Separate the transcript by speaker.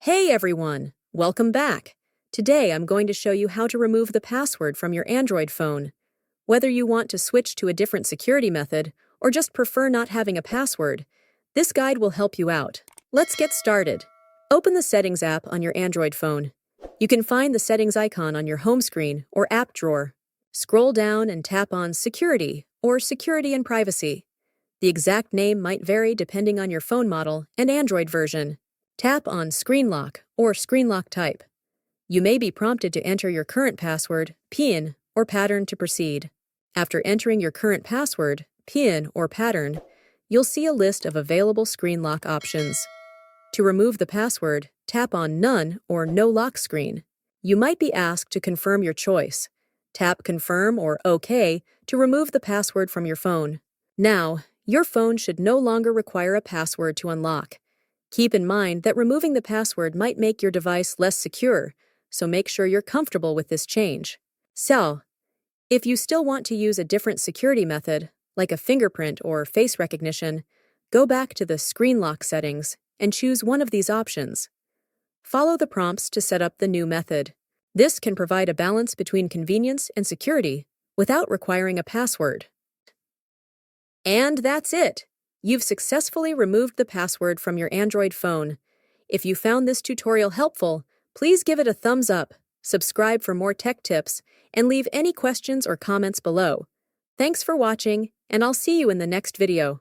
Speaker 1: Hey everyone, welcome back. Today I'm going to show you how to remove the password from your Android phone. Whether you want to switch to a different security method or just prefer not having a password, this guide will help you out. Let's get started. Open the Settings app on your Android phone. You can find the Settings icon on your home screen or app drawer. Scroll down and tap on Security or Security and Privacy. The exact name might vary depending on your phone model and Android version. Tap on Screen Lock or Screen Lock Type. You may be prompted to enter your current password, PIN, or pattern to proceed. After entering your current password, PIN, or pattern, you'll see a list of available screen lock options. To remove the password, tap on None or No Lock screen. You might be asked to confirm your choice. Tap Confirm or OK to remove the password from your phone. Now, your phone should no longer require a password to unlock. Keep in mind that removing the password might make your device less secure, so make sure you're comfortable with this change. So, if you still want to use a different security method, like a fingerprint or face recognition, go back to the Screen Lock settings and choose one of these options. Follow the prompts to set up the new method. This can provide a balance between convenience and security without requiring a password. And that's it! You've successfully removed the password from your Android phone. If you found this tutorial helpful, please give it a thumbs up, subscribe for more tech tips, and leave any questions or comments below. Thanks for watching, and I'll see you in the next video.